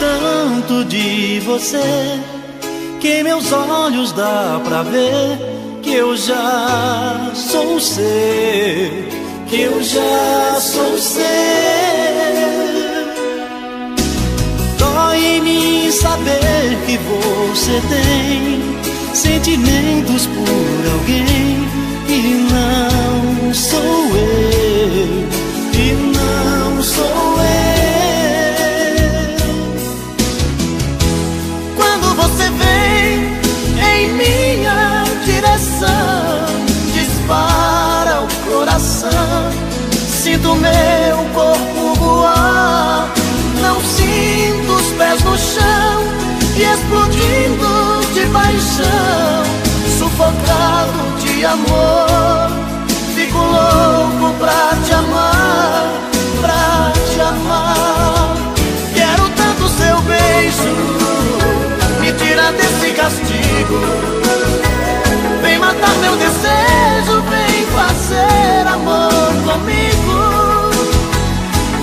tanto de você que em meus olhos dá pra ver que eu já sou seu, que eu já sou seu. Dói em mim saber que você tem sentimentos por alguém e não sou eu, e não sou eu. Quando você vem em minha direção, dispara o coração, sinto meu corpo voar, não sinto os pés no chão, e explodindo de paixão, sufocado de amor, fico louco pra te amar, pra te amar. Quero tanto seu beijo, me tira desse castigo, vem matar meu desejo, vem fazer amor comigo.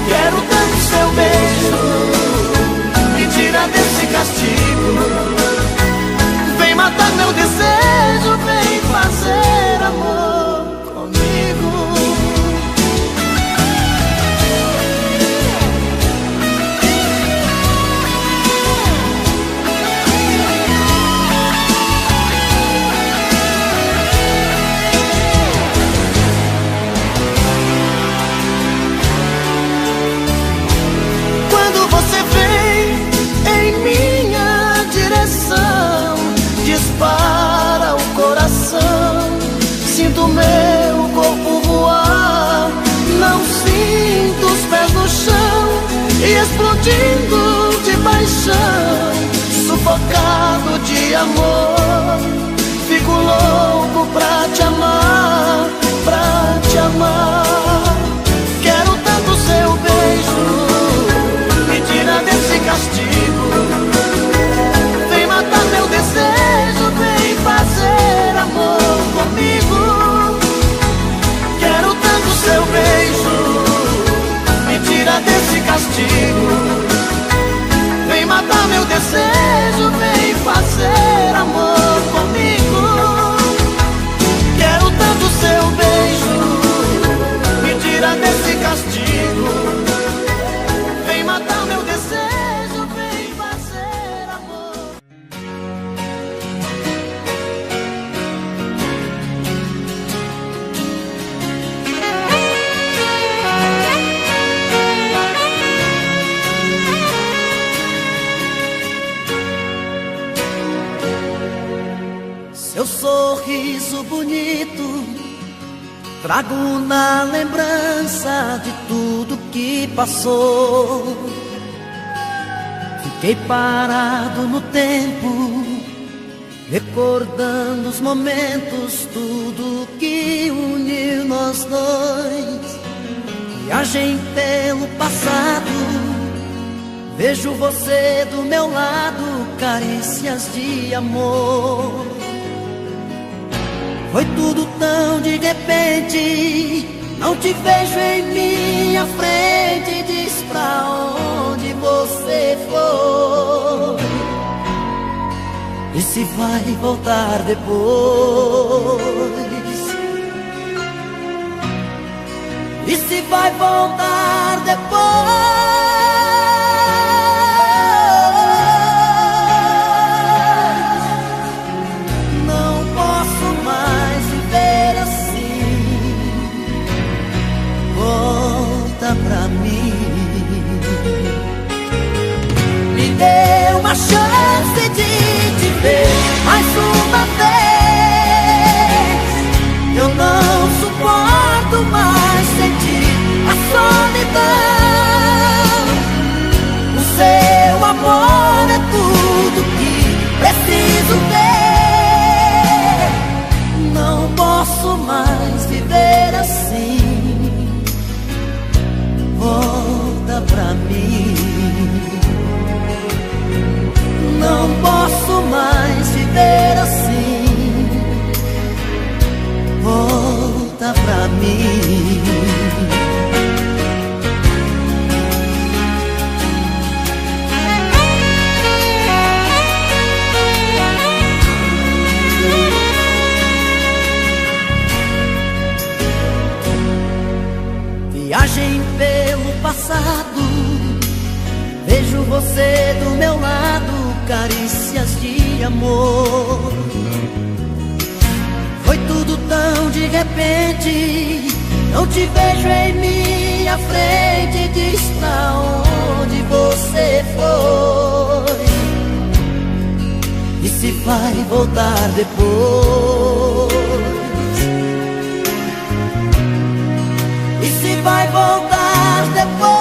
Quero tanto seu beijo, me tira desse castigo, vem matar meu desejo, vem fazer amor comigo. Quando você vem em minha direção, dispara o coração, sinto meu corpo voar, não sinto os pés no chão, e explodindo de paixão, sufocado de amor, fico louco pra te amar, pra te amar. Quero tanto seu beijo, me tira desse castigo, vem matar meu desejo, vem fazer amor comigo. Quero tanto seu beijo, me tira desse castigo, vem matar meu desejo, vem fazer amor comigo. Quero tanto seu beijo, me tira desse castigo, vem matar meu desejo, vem fazer amor. Seu sorriso bonito trago na lembrança de tudo que passou. Fiquei parado no tempo, recordando os momentos, tudo que uniu nós dois. Viagem pelo passado, vejo você do meu lado, carícias de amor. Foi tudo tão de repente, não te vejo em minha frente. Diz pra onde você foi, e se vai voltar depois, e se vai voltar depois. Pra mim, me dê uma chance de te ver mais uma vez. Eu não suporto mais sentir a solidão. O seu amor é tudo que preciso ter. Não posso mais viver assim. Volta pra mim. Não posso mais viver assim. Volta pra mim. viagem pelo passado, vejo você do meu lado, carícias de amor. Foi tudo tão de repente, não te vejo em minha frente. Diz pra onde você foi e se vai voltar depois. E se vai voltar depois.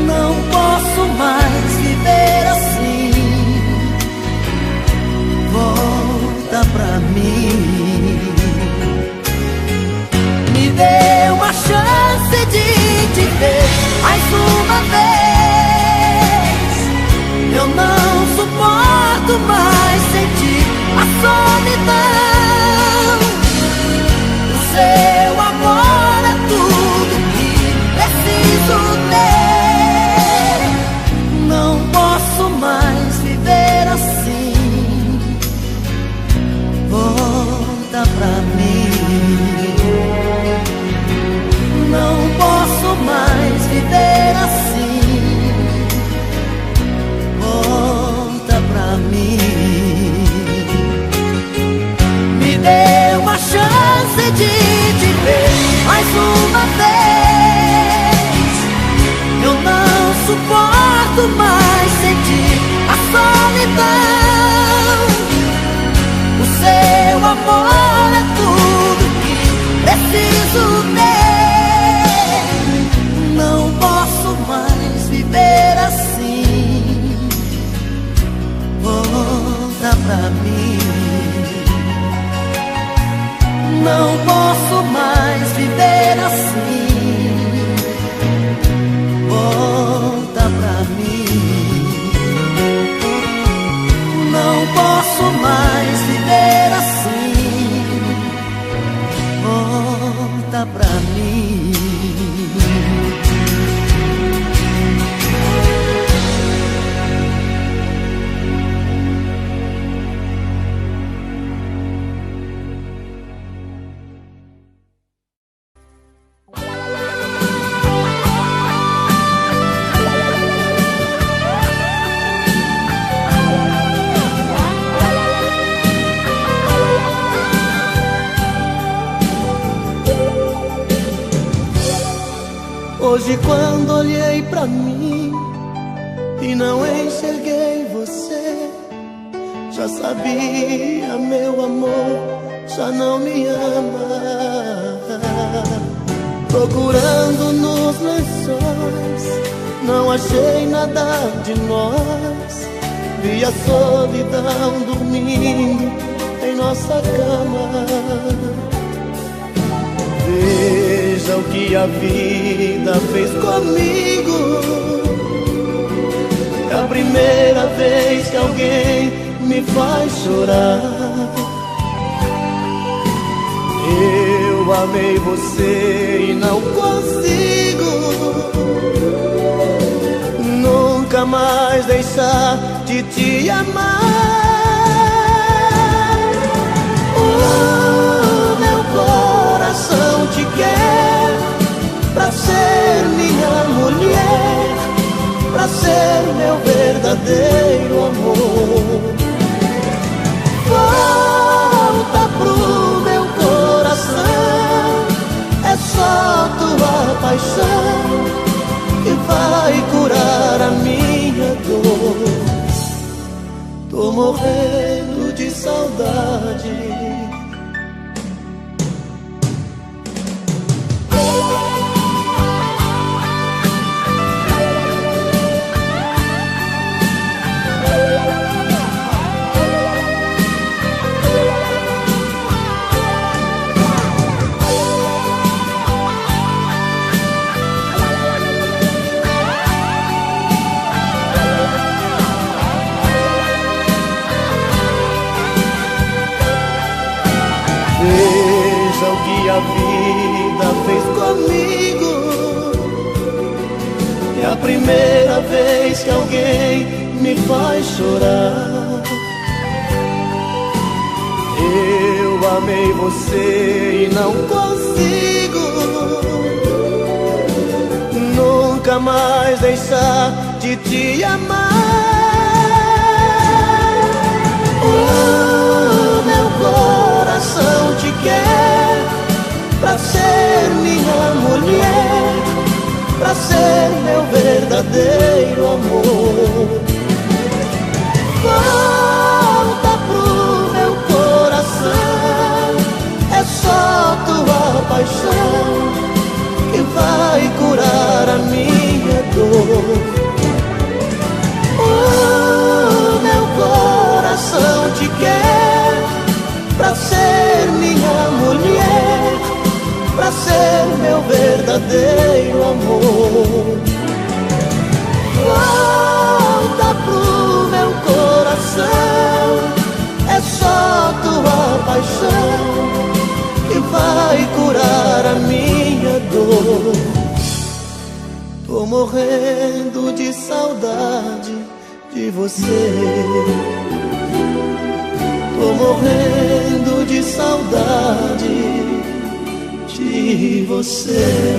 Não posso mais viver assim. Volta pra mim. Me dê uma chance de te ver mais uma vez. Eu não suporto mais sentir a solidão. O seu amor é tudo que preciso ter. Não posso mais viver assim. Volta pra mim. Não posso mais viver assim. Volta pra mim. Me dê uma chance de te ver mais uma vez. Eu não suporto mais sentir a solidão. O seu amor é tudo que preciso ter. Não posso mais viver assim. Volta pra mim. Não posso mais viver assim. Volta pra mim. Não posso mais viver assim. Volta pra mim. Hoje quando olhei pra mim e não enxerguei você, já sabia, meu amor, já não me ama. Procurando nos lençóis, não achei nada de nós. Vi a solidão dormindo em nossa cama. Veja o que a vida fez comigo. É a primeira vez que alguém me faz chorar. Eu amei você e não consigo nunca mais deixar de te amar. Meu coração te quer pra ser minha mulher, pra ser meu verdadeiro amor. Volta pro meu coração, é só tua paixão que vai curar a minha dor. Tô morrendo de saudade. Veja o que a vida fez comigo. É a primeira vez que alguém me faz chorar. amei você e não consigo nunca mais deixar de te amar. Meu coração te quer pra ser minha mulher, pra ser meu verdadeiro amor. Volta pro meu coração, é só tua paixão que vai curar a minha dor. Meu coração te quer pra ser minha mulher, pra ser meu verdadeiro amor. Volta pro meu coração, é só tua paixão que vai curar a minha dor. Tô morrendo de saudade de você. Tô morrendo de saudade de você.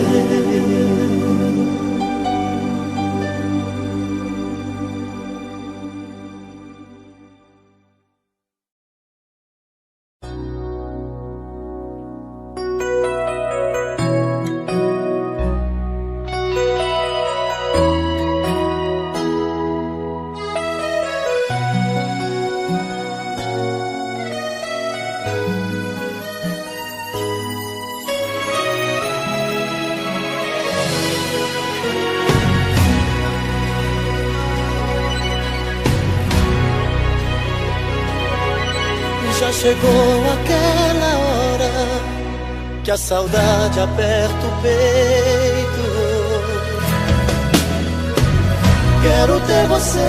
Já chegou aquela hora que a saudade aperta o peito. Quero ter você.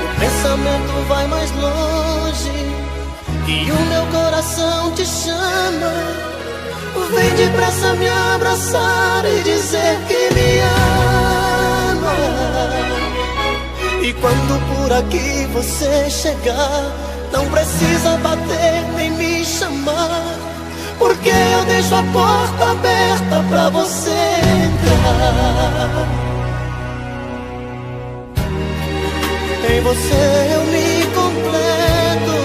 O pensamento vai mais longe e o meu coração te chama. Vem depressa me abraçar e dizer que me ama. E quando por aqui você chegar, não precisa bater nem me chamar, porque eu deixo a porta aberta pra você entrar. Em você eu me completo,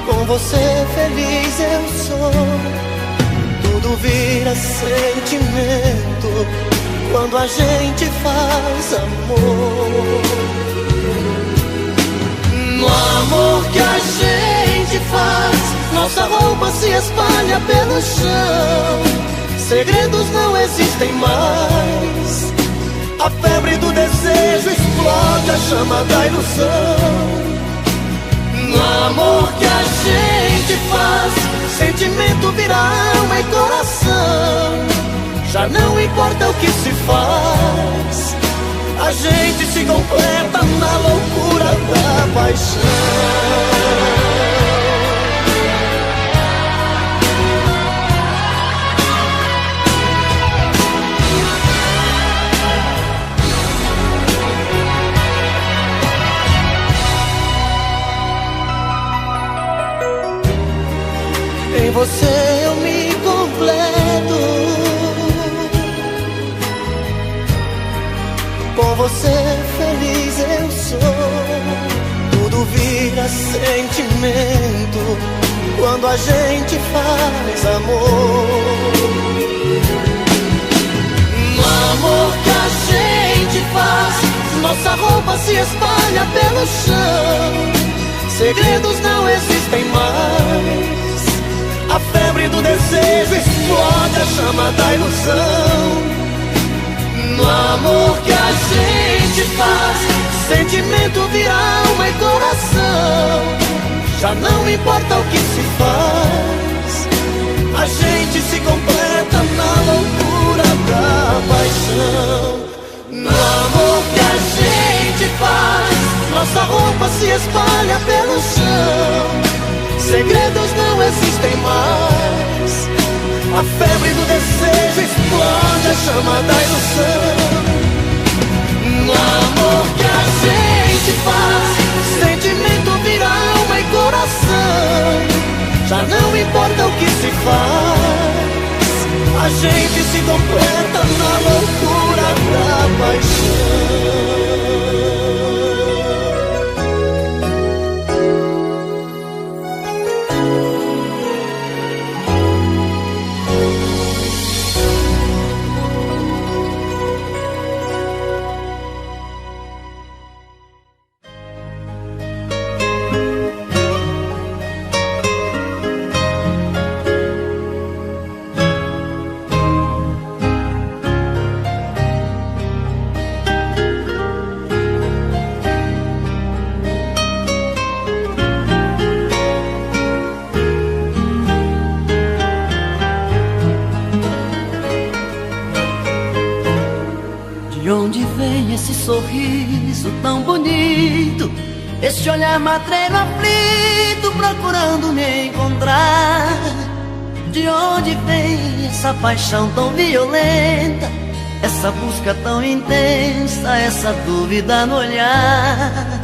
com você feliz eu sou. Tudo vira sentimento quando a gente faz amor. No amor que a gente faz, nossa roupa se espalha pelo chão. Segredos não existem mais. A febre do desejo explode a chama da ilusão. No amor que a gente faz, sentimento vira alma e coração. Já não importa o que se faz, a gente se completa na loucura da paixão. Em você eu me completo, com você feliz eu sou. Tudo vira sentimento quando a gente faz amor. No amor que a gente faz, nossa roupa se espalha pelo chão. Segredos não existem mais. A febre do desejo explode a chama da ilusão. No amor que a gente faz, sentimento vira alma e coração. Já não importa o que se faz, a gente se completa na loucura da paixão. No amor que a gente faz, nossa roupa se espalha pelo chão. Segredos não existem mais. A febre do desejo explode a chama da ilusão. No amor que a gente A gente se completa na loucura da paixão. De onde vem esse sorriso tão bonito, esse olhar matreiro aflito procurando me encontrar? De onde vem essa paixão tão violenta, essa busca tão intensa, essa dúvida no olhar?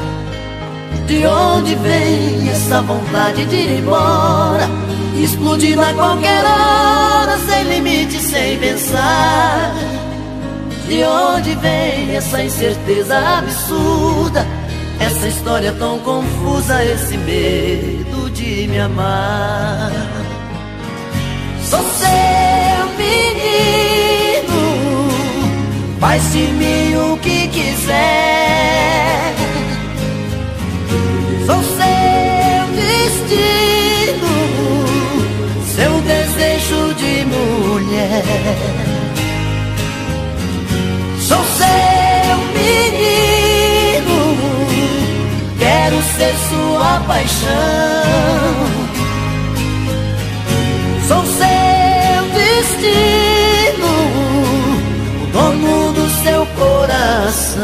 De onde vem essa vontade de ir embora, explodindo a qualquer hora, sem limite, sem pensar? De onde vem essa incerteza absurda, essa história tão confusa, esse medo de me amar? Sou seu menino, faz de mim o que quiser. Sou seu destino, seu desejo de mulher. Sou seu menino, quero ser sua paixão. Sou seu destino, o dono do seu coração.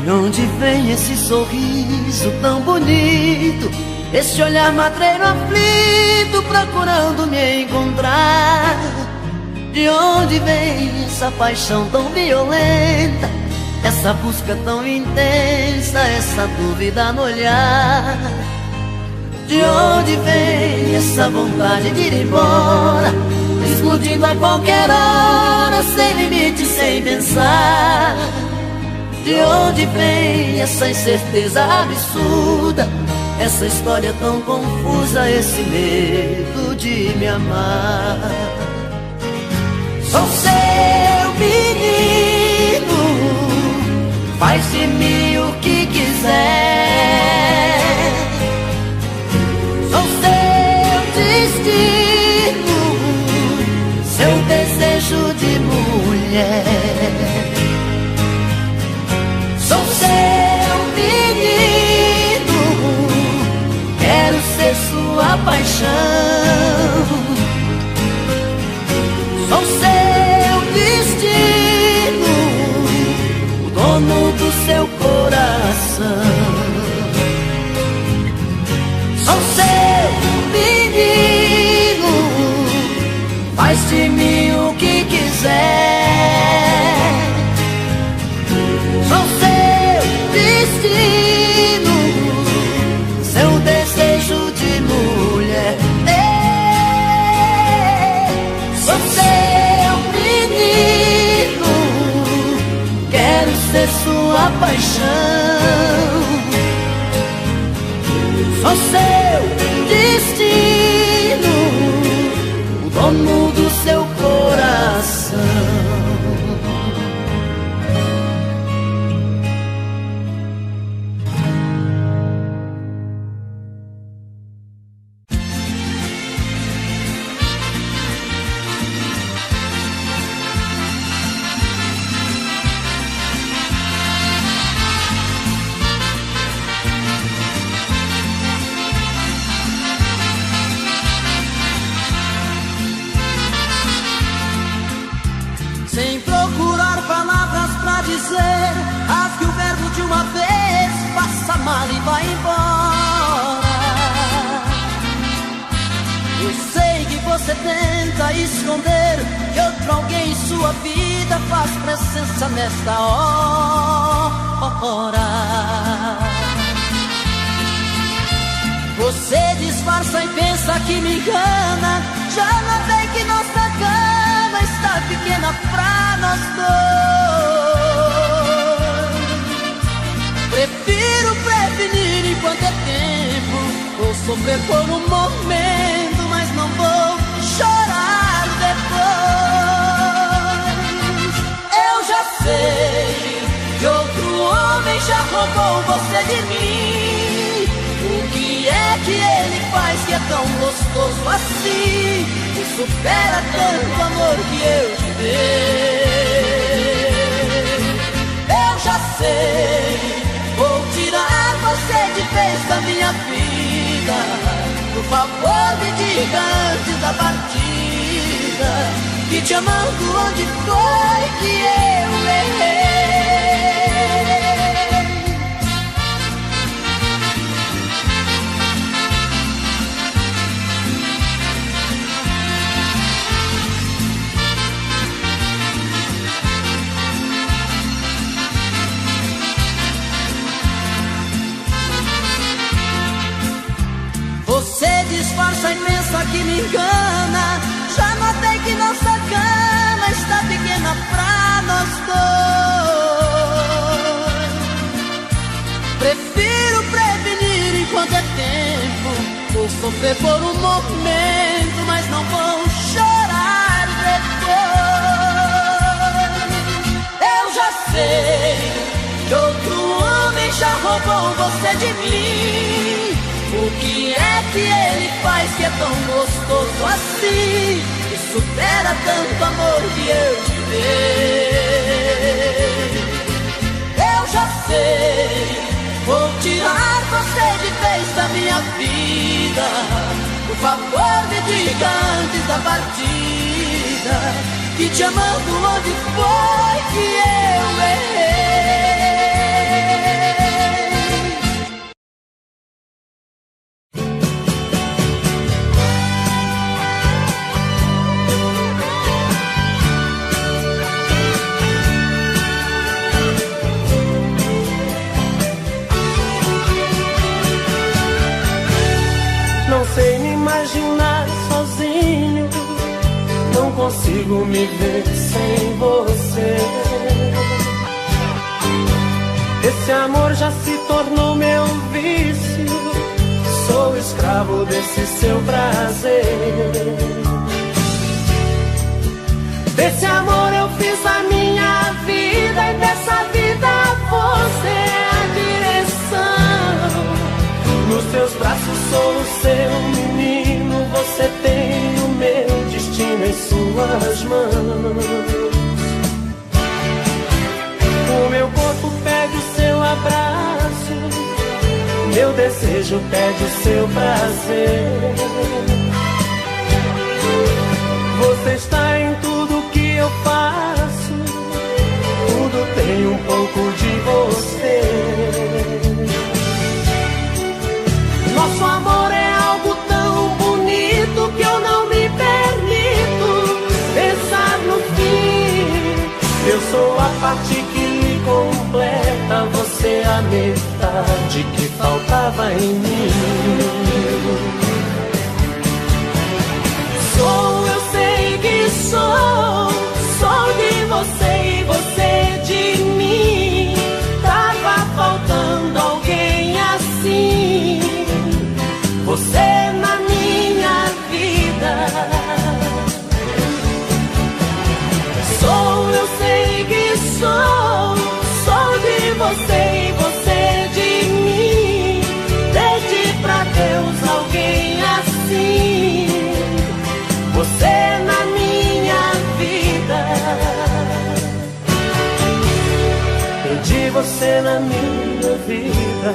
De onde vem esse sorriso tão bonito, esse olhar matreiro aflito procurando me encontrar? De onde vem essa paixão tão violenta, essa busca tão intensa, essa dúvida no olhar? De onde vem essa vontade de ir embora, explodindo a qualquer hora, sem limite, sem pensar? De onde vem essa incerteza absurda, essa história tão confusa, esse medo de me amar? Sou seu menino, faz de mim o que quiser. Sou seu destino, seu desejo de mulher. Sou seu menino, quero ser sua paixão. Sou seu destino, o dono do seu coração. Sou seu menino, faz de mim o que quiser. Sou seu destino, seu desejo de mulher. Sou seu menino, quero ser sua paixão. Sou seu destino, o dono do seu coração. dizer, rasgue o verbo de uma vez, faça mal e vai embora. Eu sei que você tenta esconder que outro alguém em sua vida faz presença nesta hora. Você disfarça e pensa que me engana. Já notei que nossa cama está pequena pra nós dois. Prefiro prevenir enquanto é tempo. Vou sofrer por um momento, mas não vou chorar depois. Eu já sei que outro homem já roubou você de mim. O que é que ele faz que é tão gostoso assim? Que supera tanto amor que eu te dei. Eu já sei, vou tirar você de vez da minha vida. Por favor me diga antes da partida que te amando onde foi que eu errei. Você disfarça e pensa que me engana. Já notei que nossa cama está pequena pra nós dois. Prefiro prevenir enquanto é tempo. Vou sofrer por um momento, mas não vou chorar depois. Eu já sei que outro homem já roubou você de mim. O que é que ele faz que é tão gostoso assim? Que supera tanto amor que eu te dei. Eu já sei, vou tirar você de vez da minha vida. Por favor me diga antes da partida que te amando onde foi que eu errei. Imaginar sozinho, não consigo me ver sem você. Esse amor já se tornou meu vício, sou escravo desse seu prazer. Desse amor eu fiz a minha vida e dessa vida você é a direção. Nos teus braços sou o seu menino, você tem o meu destino em suas mãos. O meu corpo pede o seu abraço, meu desejo pede o seu prazer. Você está em tudo que eu faço, tudo tem um pouco de você. Nosso amor é algo tão bonito que eu não me permito pensar no fim. Eu sou a parte que lhe completa, você a metade que faltava em mim. Eu sei que sou de você e você de mim. Tava faltando alguém assim. Você na minha vida. Eu sei que sou de você e você de mim. Pede pra Deus alguém assim. Você na minha vida. Pedi você na minha vida.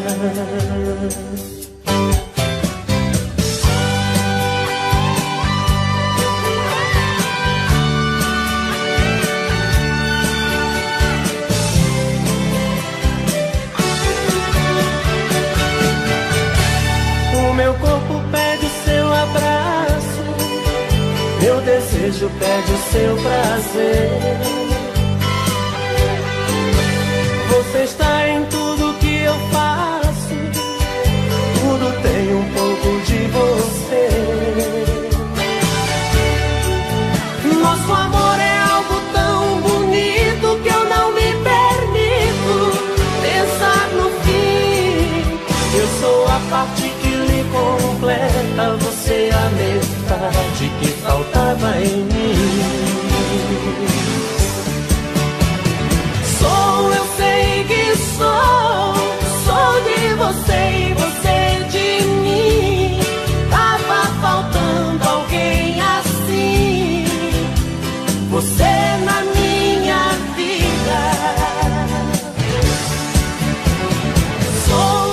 perde o seu prazer. Você está em tudo que eu faço, tudo tem um pouco de você. Nosso amor é algo tão bonito que eu não me permito pensar no fim. Eu sou a parte que lhe completa, você a metade que faltava em mim. Eu sei que sou de você e você de mim. Tava faltando alguém assim, você na minha vida.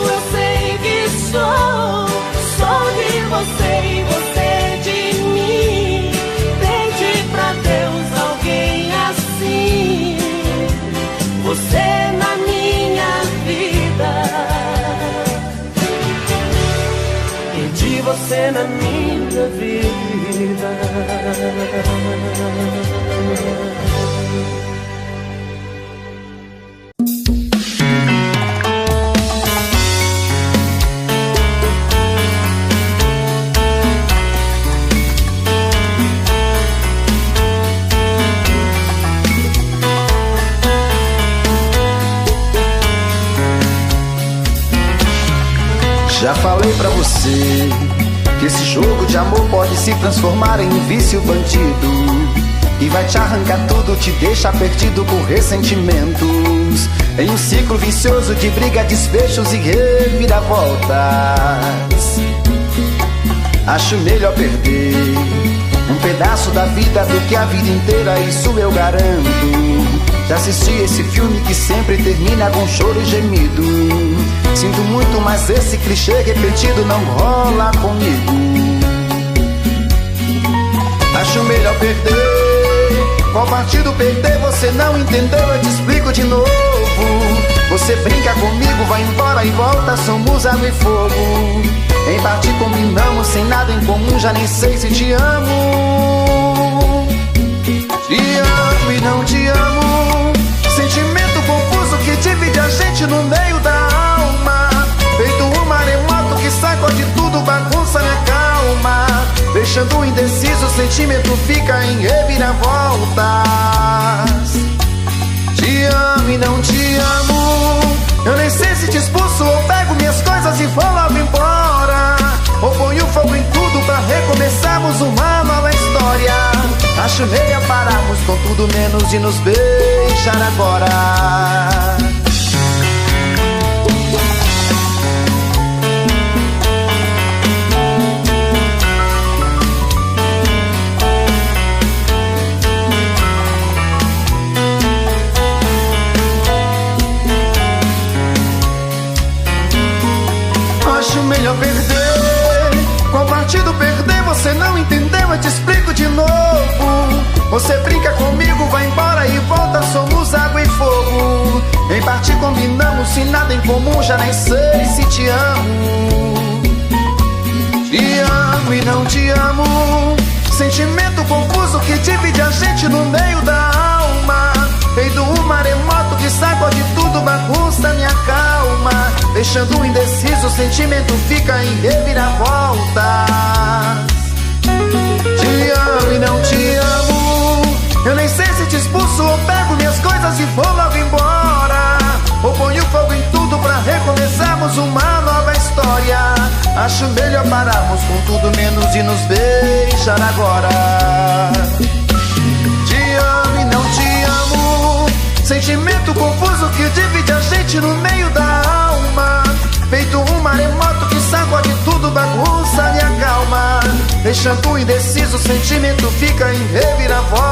Eu sei que sou de você e você de mim. Pedi pra Deus alguém assim, você na minha vida. Pedi você na minha vida. Já falei pra você que esse jogo de amor pode se transformar em um vício bandido, e vai te arrancar tudo, te deixar perdido por ressentimentos, em um ciclo vicioso de briga, desfechos e reviravoltas. Acho melhor perder um pedaço da vida do que a vida inteira, isso eu garanto. Já assisti esse filme que sempre termina com choro e gemido. Sinto muito, mas esse clichê repetido não rola comigo. Acho melhor perder. Qual partido perder? Você não entendeu, eu te explico de novo. Você brinca comigo, vai embora e volta, somos água e fogo. Em parte combinamos, sem nada em comum, já nem sei se te amo. Te amo e não te amo, sentimento confuso que divide a gente no meio da alma. Feito um maremoto que sacode tudo, bagunça minha calma. Deixando indeciso, o sentimento fica em reviravoltas. Te amo e não te amo, eu nem sei se te expulso ou pego minhas coisas e vou logo embora, ou ponho fogo em tudo pra recomeçarmos uma nova história. Acho melhor pararmos com tudo menos de nos beijar agora. Acho melhor perder. Qual partido perder? Você não entendeu, eu te explico de novo. Você brinca comigo, vai embora e volta, somos água e fogo. Em parte combinamos, sem nada em comum, já nem sei se te amo. Te amo e não te amo, sentimento confuso que divide a gente no meio da alma. Feito um maremoto que sacode tudo, bagunça minha calma. Deixando indeciso, o sentimento fica em reviravoltas. Te amo e não te amo, eu nem sei se te expulso ou pego minhas coisas e vou logo embora, ou ponho fogo em tudo pra recomeçarmos uma nova história. Acho melhor pararmos com tudo menos de nos beijar agora. Te amo e não te amo, sentimento confuso que divide a gente no meio da alma. Feito um maremoto que sacode tudo, bagunça minha calma. Deixando indeciso, o sentimento fica em reviravoltas.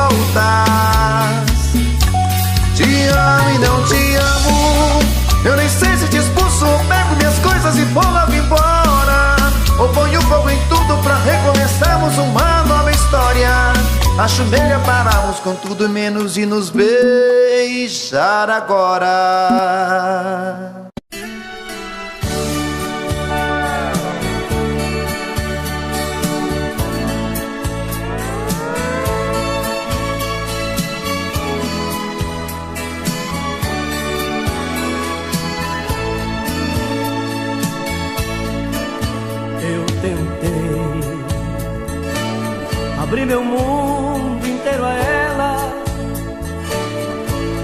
Te amo e não te amo, eu nem sei se te expulso ou pego minhas coisas e vou logo embora, ou ponho fogo em tudo pra recomeçarmos uma nova história. Acho melhor pararmos com tudo menos de nos beijar agora. meu mundo inteiro a ela.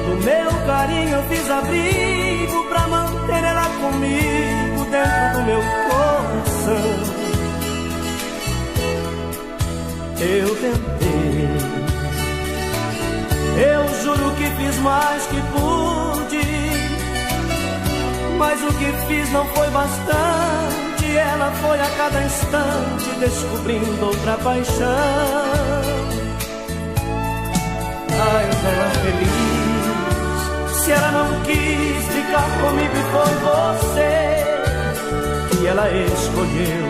Do meu carinho eu fiz abrigo pra manter ela comigo dentro do meu coração. Eu tentei, eu juro que fiz mais que pude, mas o que fiz não foi bastante. Ela foi a cada instante descobrindo outra paixão. Ai, ela feliz, se ela não quis ficar comigo e foi você que ela escolheu.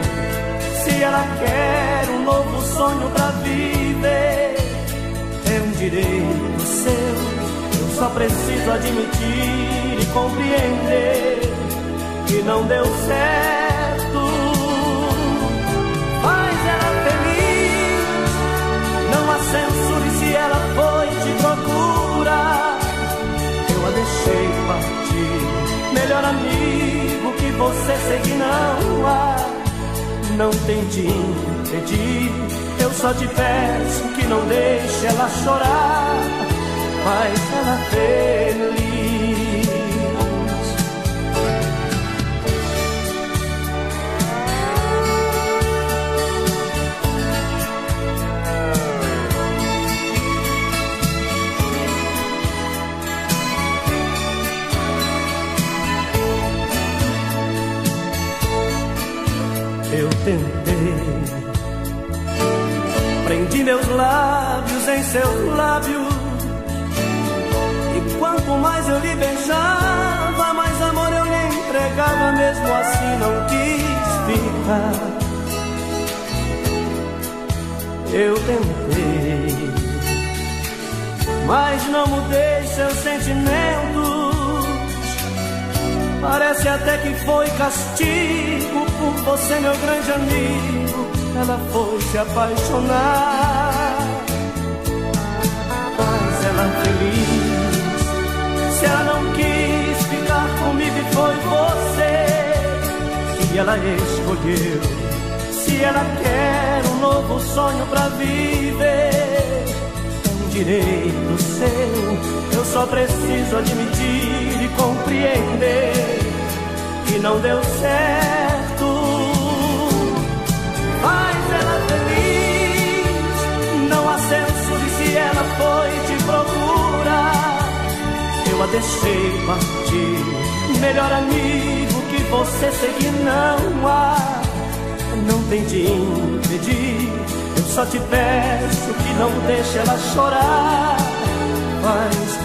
Se ela quer um novo sonho pra viver, é um direito seu. Eu só preciso admitir e compreender que não deu certo. Faz ela feliz, não a censure se ela foi te procurar. Eu a deixei partir, melhor amigo que você seguir não há. Não tente impedir, eu só te peço que não deixe ela chorar. Faz ela feliz. Eu tentei, prendi meus lábios em seus lábios, e quanto mais eu lhe beijava, mais amor eu lhe entregava. Mesmo assim não quis ficar. Eu tentei, mas não mudei seus sentimentos. Parece até que foi castigo por você, meu grande amigo. Ela foi se apaixonar. Mas ela feliz, se ela não quis ficar comigo e foi você que ela escolheu. Se ela quer um novo sonho pra viver, é um direito seu. Eu só preciso admitir e compreender que não deu certo. Faz ela feliz, não a censure se ela foi te procurar. Eu a deixei partir, melhor amigo que você seguir não há. Não tente impedir, eu só te peço que não deixe ela chorar. Faz